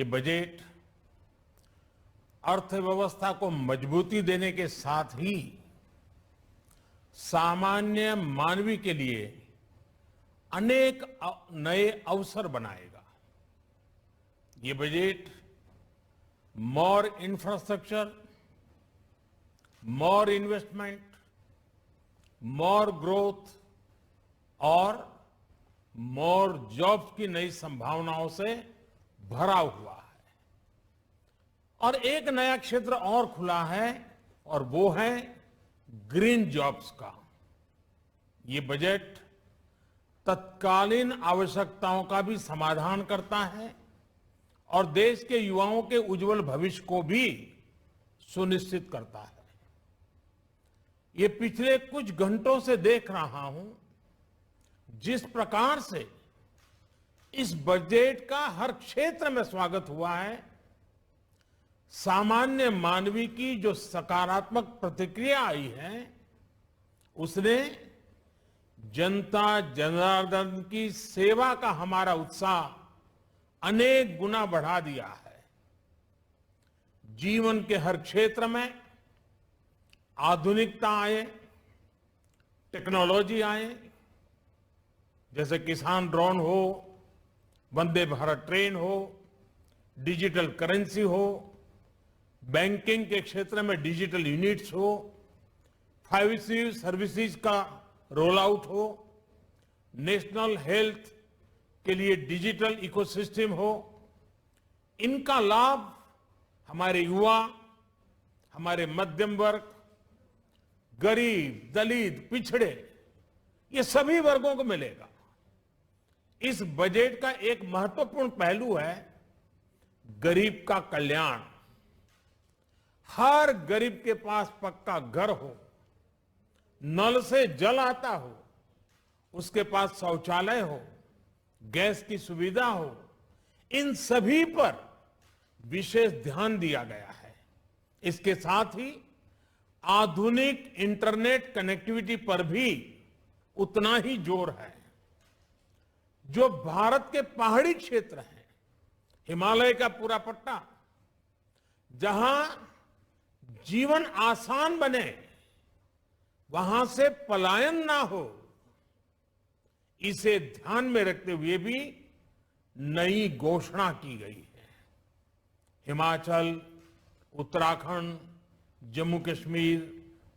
ये बजट अर्थव्यवस्था को मजबूती देने के साथ ही सामान्य मानवी के लिए अनेक नए अवसर बनाएगा। ये बजट मोर इंफ्रास्ट्रक्चर, मोर इन्वेस्टमेंट, मोर ग्रोथ और मोर जॉब्स की नई संभावनाओं से भरा हुआ है। और एक नया क्षेत्र और खुला है और वो है ग्रीन जॉब्स का। ये बजट तत्कालीन आवश्यकताओं का भी समाधान करता है और देश के युवाओं के उज्जवल भविष्य को भी सुनिश्चित करता है। ये पिछले कुछ घंटों से देख रहा हूं जिस प्रकार से इस बजट का हर क्षेत्र में स्वागत हुआ है, सामान्य मानवी की जो सकारात्मक प्रतिक्रिया आई है उसने जनता जनार्दन की सेवा का हमारा उत्साह अनेक गुना बढ़ा दिया है। जीवन के हर क्षेत्र में आधुनिकता आए, टेक्नोलॉजी आए, जैसे किसान ड्रोन हो, वंदे भारत ट्रेन हो, डिजिटल करेंसी हो, बैंकिंग के क्षेत्र में डिजिटल यूनिट्स हो, 5G सर्विसेज का रोल आउट हो, नेशनल हेल्थ के लिए डिजिटल इकोसिस्टम हो। इनका लाभ हमारे युवा, हमारे मध्यम वर्ग, गरीब, दलित, पिछड़े, ये सभी वर्गों को मिलेगा। इस बजट का एक महत्वपूर्ण पहलू है गरीब का कल्याण। हर गरीब के पास पक्का घर हो, नल से जल आता हो, उसके पास शौचालय हो, गैस की सुविधा हो, इन सभी पर विशेष ध्यान दिया गया है। इसके साथ ही आधुनिक इंटरनेट कनेक्टिविटी पर भी उतना ही जोर है। जो भारत के पहाड़ी क्षेत्र हैं, हिमालय का पूरा पट्टा, जहां जीवन आसान बने, वहां से पलायन ना हो, इसे ध्यान में रखते हुए भी नई घोषणा की गई है। हिमाचल, उत्तराखंड, जम्मू कश्मीर,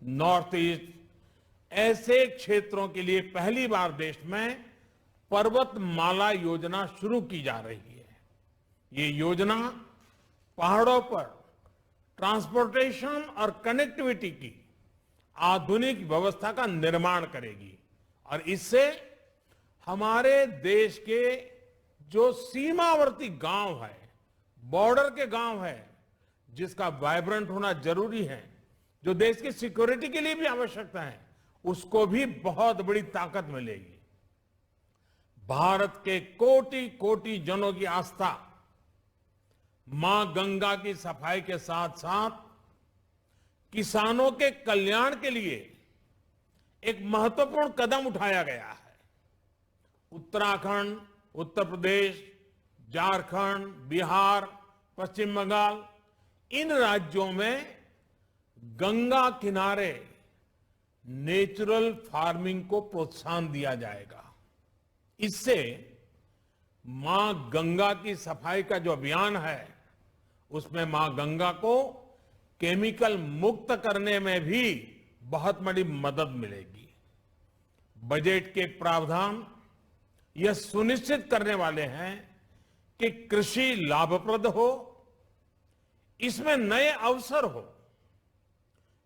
नॉर्थ ईस्ट ऐसे क्षेत्रों के लिए पहली बार देश में पर्वतमाला योजना शुरू की जा रही है। ये योजना पहाड़ों पर ट्रांसपोर्टेशन और कनेक्टिविटी की आधुनिक व्यवस्था का निर्माण करेगी और इससे हमारे देश के जो सीमावर्ती गांव है, बॉर्डर के गांव है, जिसका वाइब्रेंट होना जरूरी है, जो देश की सिक्योरिटी के लिए भी आवश्यकता है, उसको भी बहुत बड़ी ताकत मिलेगी। भारत के कोटि कोटि जनों की आस्था मां गंगा की सफाई के साथ साथ किसानों के कल्याण के लिए एक महत्वपूर्ण कदम उठाया गया है। उत्तराखंड, उत्तर प्रदेश, झारखंड, बिहार, पश्चिम बंगाल, इन राज्यों में गंगा किनारे नेचुरल फार्मिंग को प्रोत्साहन दिया जाएगा। इससे मां गंगा की सफाई का जो अभियान है, उसमें मां गंगा को केमिकल मुक्त करने में भी बहुत बड़ी मदद मिलेगी। बजट के प्रावधान यह सुनिश्चित करने वाले हैं कि कृषि लाभप्रद हो, इसमें नए अवसर हो,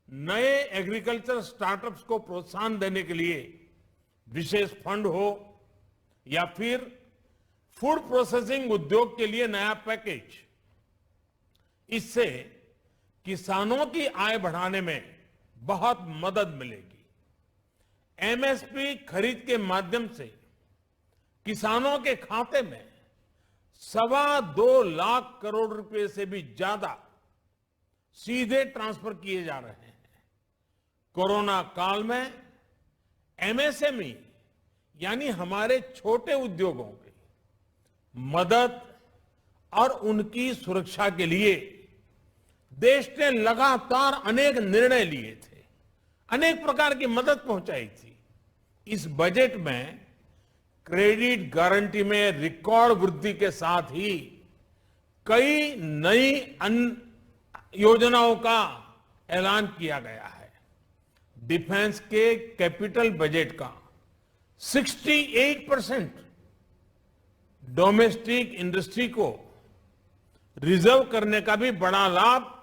नए एग्रीकल्चर स्टार्टअप्स को प्रोत्साहन देने के लिए विशेष फंड हो या फिर फूड प्रोसेसिंग उद्योग के लिए नया पैकेज। इससे किसानों की आय बढ़ाने में बहुत मदद मिलेगी। एमएसपी खरीद के माध्यम से किसानों के खाते में 2.25 लाख करोड़ रुपए से भी ज्यादा सीधे ट्रांसफर किए जा रहे हैं। कोरोना काल में एमएसएमई यानी हमारे छोटे उद्योगों की मदद और उनकी सुरक्षा के लिए देश ने लगातार अनेक निर्णय लिए थे, अनेक प्रकार की मदद पहुंचाई थी। इस बजट में क्रेडिट गारंटी में रिकॉर्ड वृद्धि के साथ ही कई नई योजनाओं का ऐलान किया गया है। डिफेंस के कैपिटल बजट का 68% डोमेस्टिक इंडस्ट्री को रिजर्व करने का भी बड़ा लाभ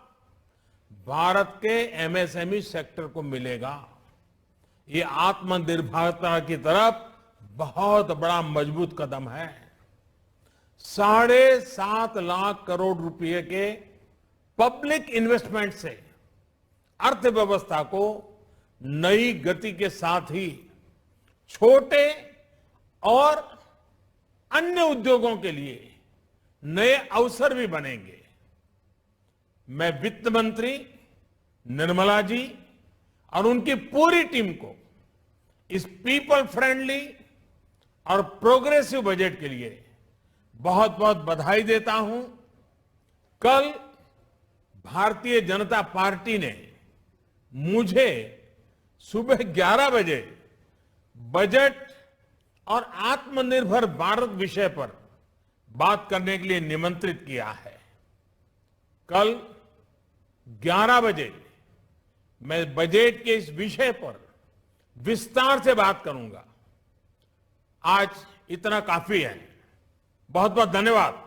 भारत के एमएसएमई सेक्टर को मिलेगा। ये आत्मनिर्भरता की तरफ बहुत बड़ा मजबूत कदम है। 7.5 लाख करोड़ रुपए के पब्लिक इन्वेस्टमेंट से अर्थव्यवस्था को नई गति के साथ ही छोटे और अन्य उद्योगों के लिए नए अवसर भी बनेंगे। मैं वित्त मंत्री निर्मला जी और उनकी पूरी टीम को इस पीपल फ्रेंडली और प्रोग्रेसिव बजट के लिए बहुत बहुत बधाई देता हूं। कल भारतीय जनता पार्टी ने मुझे सुबह 11 बजे बजट और आत्मनिर्भर भारत विषय पर बात करने के लिए निमंत्रित किया है। कल 11 बजे मैं बजट के इस विषय पर विस्तार से बात करूंगा। आज इतना काफी है। बहुत बहुत धन्यवाद।